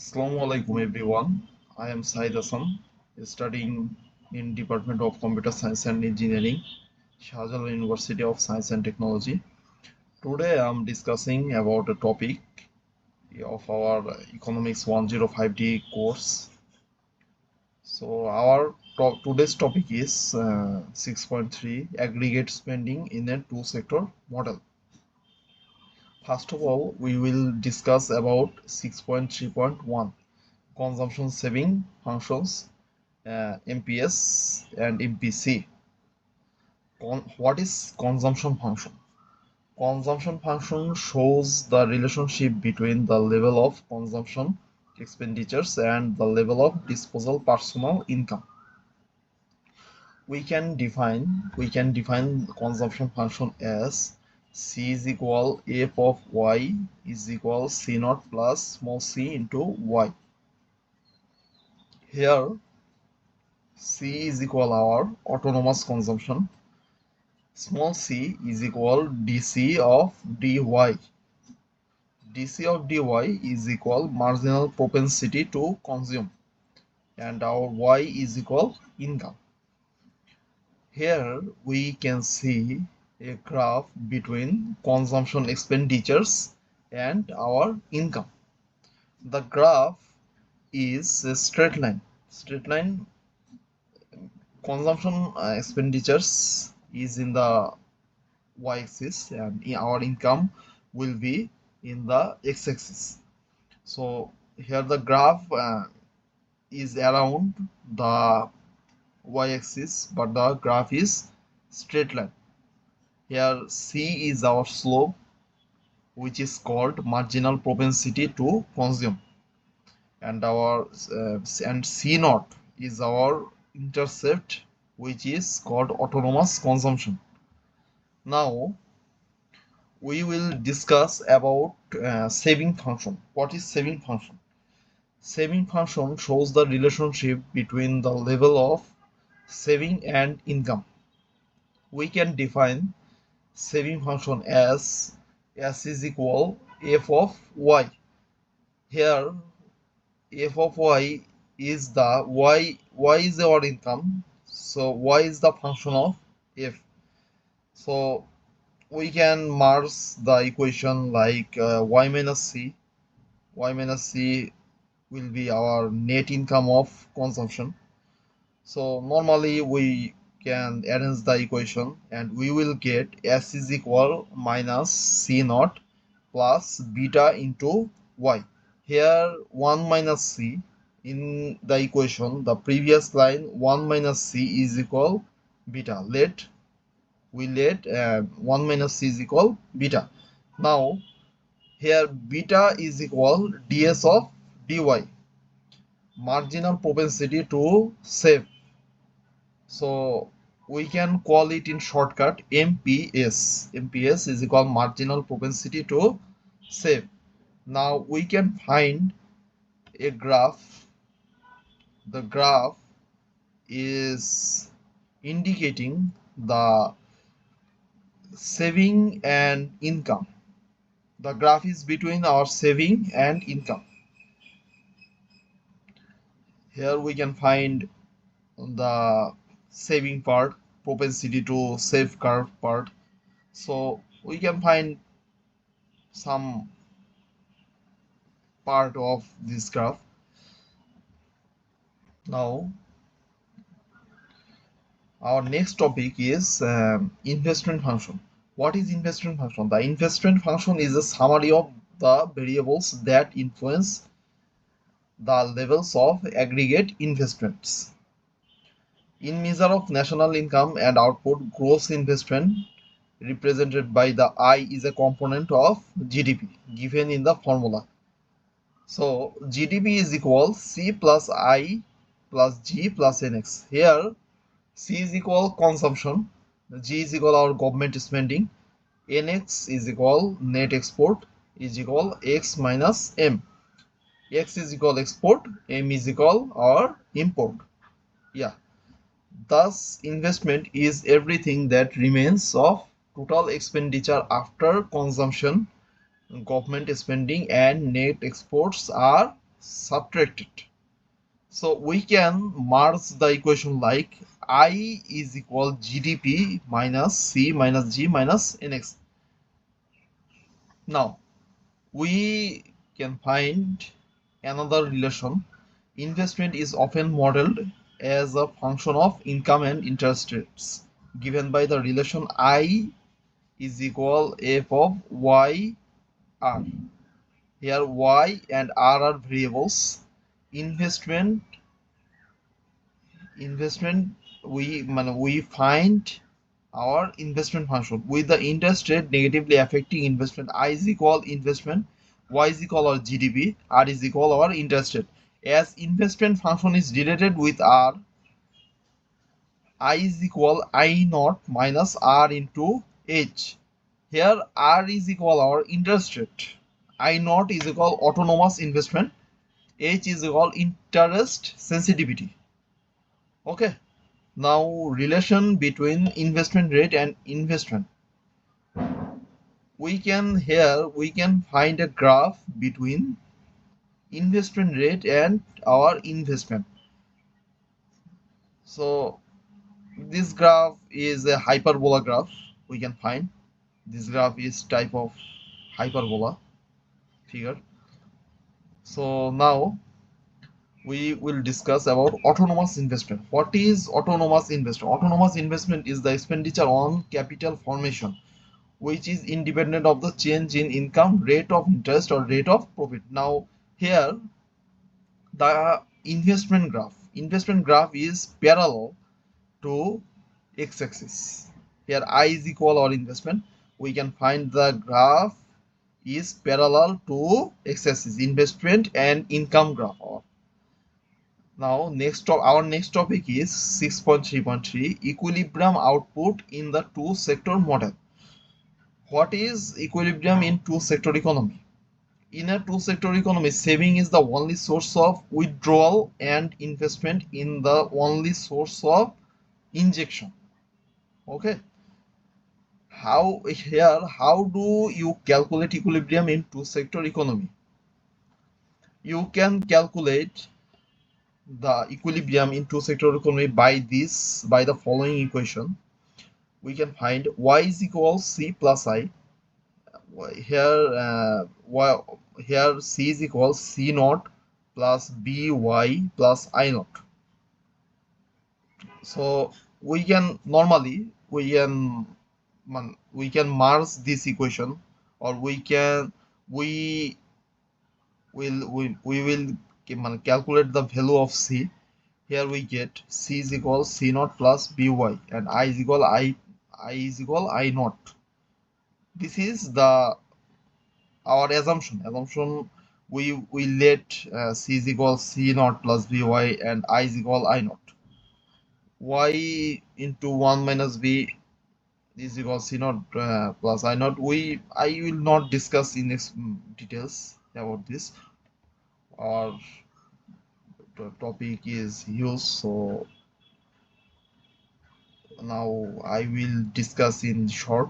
Assalamu alaikum everyone. I am Said Hassan, studying in Department of Computer Science and Engineering, Shahjalan University of Science and Technology. Today I am discussing about a topic of our Economics 105D course. So our today's topic is 6.3 aggregate spending in a two-sector model. First of all, we will discuss about 6.3.1 consumption saving functions, MPS and MPC. What is consumption function? Consumption function shows the relationship between the level of consumption expenditures and the level of disposal personal income. We can define consumption function as C is equal f of y is equal c naught plus small c into y. Here C is equal our autonomous consumption, small c is equal dc of dy. dc of dy is equal marginal propensity to consume, and our y is equal income. Here we can see a graph between consumption expenditures and our income. The graph is a straight line. Consumption expenditures is in the y-axis and our income will be in the x-axis. So here the graph is around the y-axis, but the graph is straight line. Here c is our slope, which is called marginal propensity to consume, and our and c naught is our intercept, which is called autonomous consumption. Now we will discuss about saving function. What is saving function? Saving function shows the relationship between the level of saving and income. We can define saving function as s is equal f of y. Here f of y is the y is our income, so y is the function of f. So we can merge the equation like y minus c will be our net income of consumption. So normally we can arrange the equation and we will get s is equal minus c naught plus beta into y. Here 1 minus c in the equation, the previous line 1 minus c is equal beta. Let 1 minus c is equal beta. Now here beta is equal ds of dy, marginal propensity to save. So we can call it in shortcut MPS. MPS is equal marginal propensity to save. Now we can find a graph. The graph is indicating the saving and income. The graph is between our saving and income. Here we can find the saving part, propensity to save curve part. So we can find some part of this graph. Now our next topic is investment function. What is investment function? The investment function is a summary of the variables that influence the levels of aggregate investments. In measure of national income and output, gross investment represented by the I is a component of GDP given in the formula. So GDP is equal C plus I plus G plus NX. Here C is equal consumption, G is equal our government spending, NX is equal net export is equal X minus M. X is equal export, M is equal our import. Yeah. Thus, investment is everything that remains of total expenditure after consumption, government spending, and net exports are subtracted. So we can merge the equation like I is equal GDP minus C minus G minus NX. Now we can find another relation. Investment is often modeled as a function of income and interest rates given by the relation I is equal f of y r. Here y and r are variables. Investment we find our investment function with the interest rate negatively affecting investment. I is equal investment, y is equal our GDP, r is equal our interest rate. As investment function is related with r, I is equal I naught minus r into h. Here r is equal our interest rate, I naught is equal autonomous investment, h is equal interest sensitivity. Okay. Now relation between investment rate and investment. We can find a graph between investment rate and our investment. So this graph is a hyperbola graph. We can find this graph is type of hyperbola figure. So now we will discuss about autonomous investment. What is autonomous investment? Autonomous investment is the expenditure on capital formation which is independent of the change in income, rate of interest or rate of profit. Now here the investment graph is parallel to x-axis. Here I is equal our investment. We can find the graph is parallel to x-axis, investment and income graph. Now our next topic is 6.3.3 equilibrium output in the two sector model. What is equilibrium in two sector economy? In a two sector economy, saving is the only source of withdrawal and investment in the only source of injection. Okay. How do you calculate equilibrium in two sector economy? You can calculate the equilibrium in two sector economy by the following equation. We can find y is equal c plus I. Here c is equal c naught plus by plus I naught. So we can merge this equation, or we will calculate the value of c. Here we get c is equal c naught plus by and I is equal I naught. This is our assumption. We let c is equal c naught plus by and I is equal I naught. Y into 1 minus b is equal c naught plus I naught. I will not discuss in details about this. Our topic is huge, so now I will discuss in short.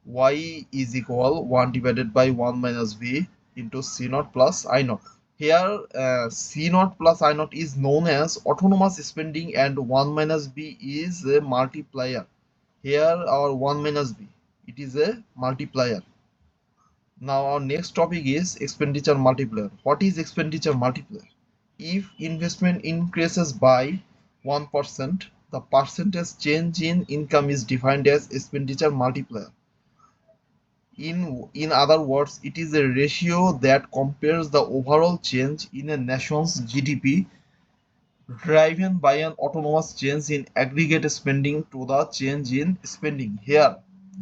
Y is equal 1 divided by 1 minus b into c naught plus I naught. Here c naught plus I naught is known as autonomous spending and 1 minus b is a multiplier. Here our 1 minus b, it is a multiplier. Now our next topic is expenditure multiplier. What is expenditure multiplier? If investment increases by 1%, the percentage change in income is defined as expenditure multiplier. In other words, it is a ratio that compares the overall change in a nation's GDP driven by an autonomous change in aggregate spending to the change in spending. Here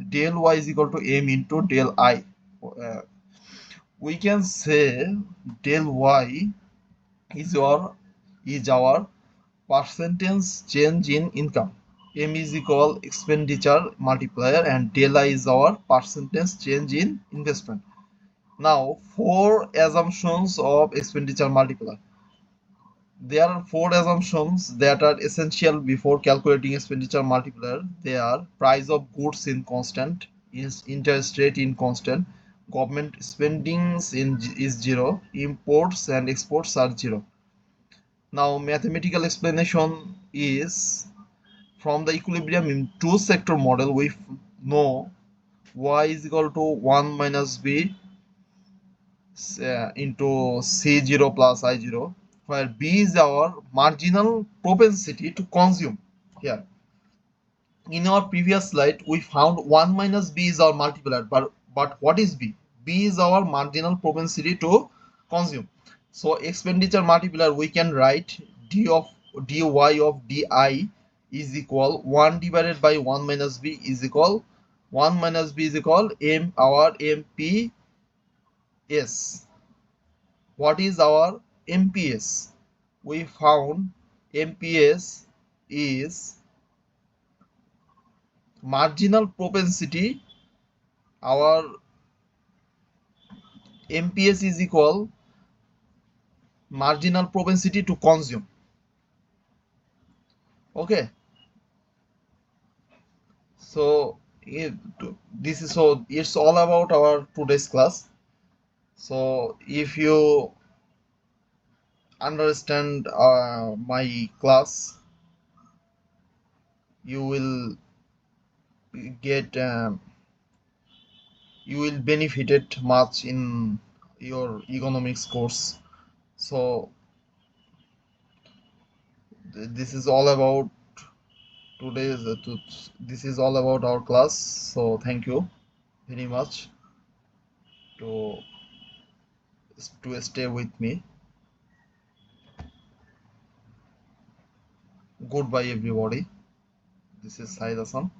del y is equal to m into del I. We can say del y is our percentage change in income. M is equal expenditure multiplier and del I is our percentage change in investment. Now 4 assumptions of expenditure multiplier. There are 4 assumptions that are essential before calculating expenditure multiplier. They are price of goods in constant, interest rate in constant, government spendings is zero, imports and exports are zero. Now mathematical explanation is from the equilibrium in two sector model we know y is equal to 1 minus b into c0 plus i0, where b is our marginal propensity to consume. Here in our previous slide we found 1 minus b is our multiplier, but what is b? B is our marginal propensity to consume. So expenditure multiplier we can write dy of di is equal 1 divided by 1 minus b is equal 1 minus b is equal our mps. What is our mps? We found mps is marginal propensity. Our mps is equal marginal propensity to consume. Okay, so this is, so it's all about our today's class. So if you understand my class, you will get you will benefit it much in your economics course. So this is all about today's this is all about our class. So thank you very much to stay with me. Goodbye everybody. This is Said Hassan.